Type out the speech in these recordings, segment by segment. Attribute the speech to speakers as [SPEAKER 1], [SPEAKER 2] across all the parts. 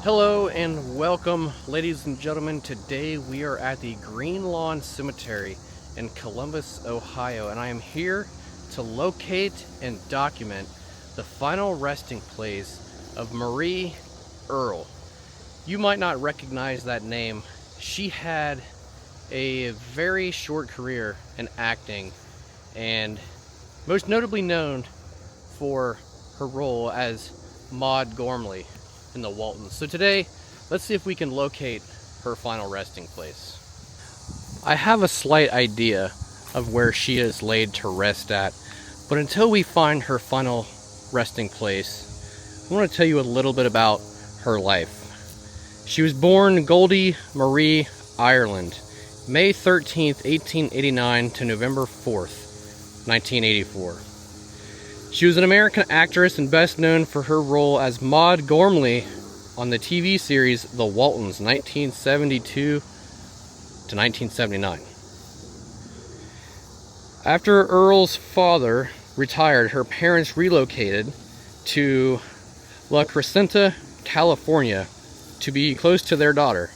[SPEAKER 1] Hello and welcome, ladies and gentlemen. Today we are at the Green Lawn Cemetery in Columbus, Ohio, and I am here to locate and document the final resting place of Merie Earle. You might not recognize that name. She had a very short career in acting, and most notably known for her role as Maude Gormley in the Waltons. So today, let's see if we can locate her final resting place. I have a slight idea of where she is laid to rest at, but until we find her final resting place, I want to tell you a little bit about her life. She was born Goldie Marie, Ireland, May 13th, 1889 to November 4th, 1984. She was an American actress and best known for her role as Maude Gormley on the TV series The Waltons, 1972 to 1979. After Earle's father retired, her parents relocated to La Crescenta, California, to be close to their daughter.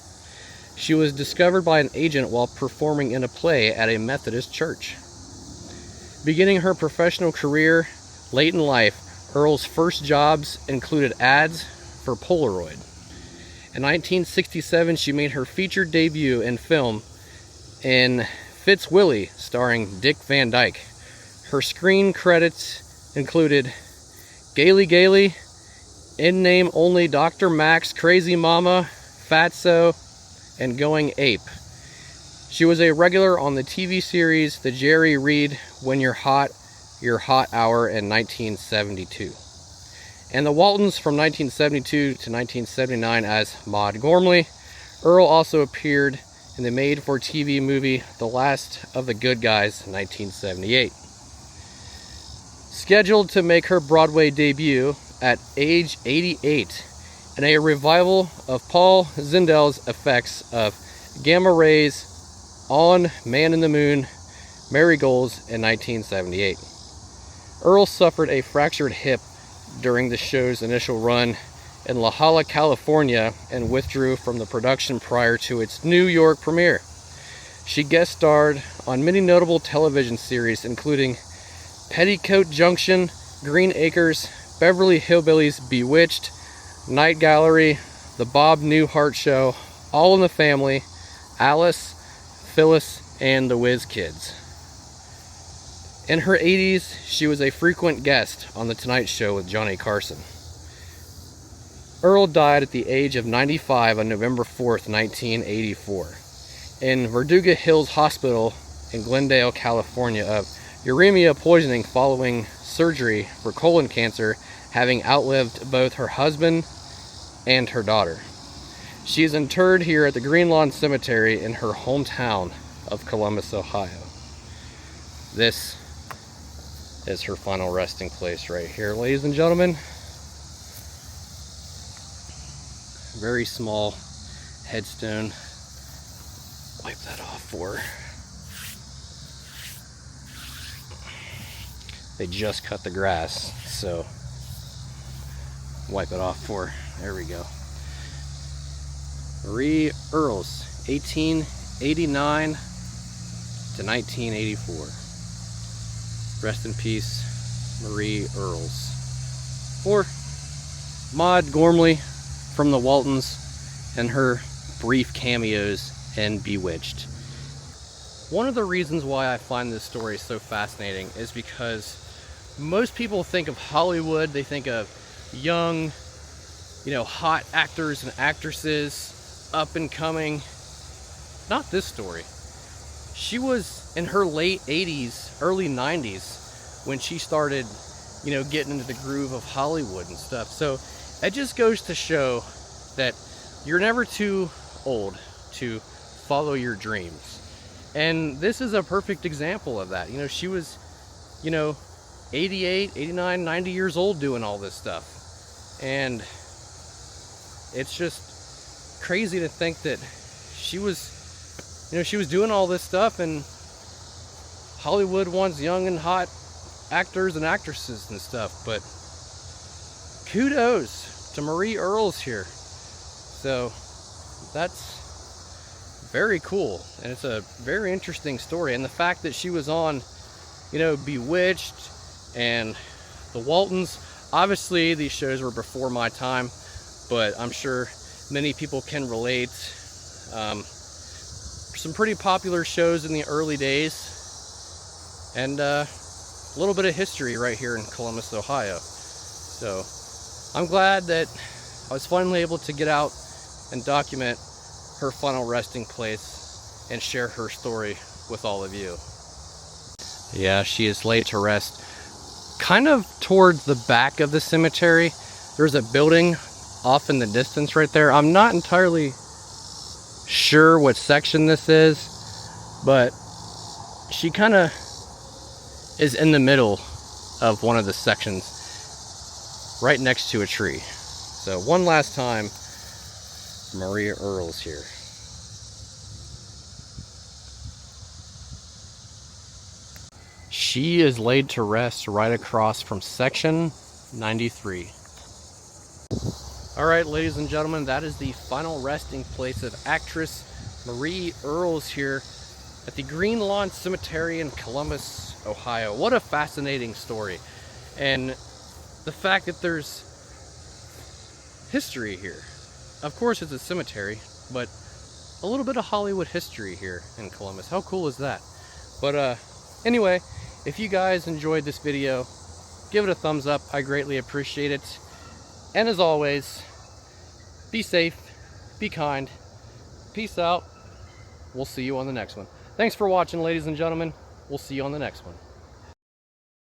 [SPEAKER 1] She was discovered by an agent while performing in a play at a Methodist church. Beginning her professional career late in life, Earle's first jobs included ads for Polaroid. In 1967, she made her featured debut in film in Fitzwilly, starring Dick Van Dyke. Her screen credits included Gaily, In Name Only, Dr. Max, Crazy Mama, Fatso, and Going Ape. She was a regular on the TV series The Jerry Reed When You're Hot, Your Hot Hour in 1972. And the Waltons from 1972 to 1979 as Maude Gormley. Earle also appeared in the made-for-TV movie The Last of the Good Guys in 1978. Scheduled to make her Broadway debut at age 88 in a revival of Paul Zindel's effects of gamma rays on Man-in-the-Moon Marigolds in 1978. Earle suffered a fractured hip during the show's initial run in La Jolla, California, and withdrew from the production prior to its New York premiere. She guest starred on many notable television series, including Petticoat Junction, Green Acres, Beverly Hillbillies, Bewitched, Night Gallery, The Bob Newhart Show, All in the Family, Alice, Phyllis, and the Whiz Kids. In her 80s, she was a frequent guest on The Tonight Show with Johnny Carson. Earle died at the age of 95 on November 4th, 1984, in Verduga Hills Hospital in Glendale, California, of uremia poisoning following surgery for colon cancer, having outlived both her husband and her daughter. She is interred here at the Green Lawn Cemetery in her hometown of Columbus, Ohio. This is her final resting place right here, ladies and gentlemen. Very small headstone. Wipe that off for her. They just cut the grass, so wipe it off for her. There we go. Merie Earle's 1889 to 1984. Rest in peace, Merie Earles. Or Maude Gormley from the Waltons and her brief cameos in Bewitched. One of the reasons why I find this story so fascinating is because most people think of Hollywood, they think of young, hot actors and actresses, up and coming. Not this story. She was in her late 80s, early 90s when she started, getting into the groove of Hollywood and stuff. So it just goes to show that you're never too old to follow your dreams. And this is a perfect example of that. She was, 88, 89, 90 years old doing all this stuff. And it's just crazy to think that she was doing all this stuff, and Hollywood wants young and hot actors and actresses and stuff. But kudos to Merie Earle's here. So that's very cool, and it's a very interesting story. And the fact that she was on, you know, Bewitched and the Waltons, obviously these shows were before my time, but I'm sure many people can relate. Some pretty popular shows in the early days, and a little bit of history right here in Columbus, Ohio. So I'm glad that I was finally able to get out and document her final resting place and share her story with all of you. Yeah, she is laid to rest kind of towards the back of the cemetery. There's a building off in the distance right there. I'm not entirely sure what section this is, but she kind of is in the middle of one of the sections right next to a tree. So one last time, Merie Earle's here. She is laid to rest right across from section 93. All right, ladies and gentlemen, that is the final resting place of actress Merie Earle's here at the Green Lawn Cemetery in Columbus, Ohio. What a fascinating story. And the fact that there's history here. Of course, it's a cemetery, but a little bit of Hollywood history here in Columbus. How cool is that? But anyway, if you guys enjoyed this video, give it a thumbs up. I greatly appreciate it. And as always, be safe, be kind, peace out. We'll see you on the next one. Thanks for watching, ladies and gentlemen. We'll see you on the next one.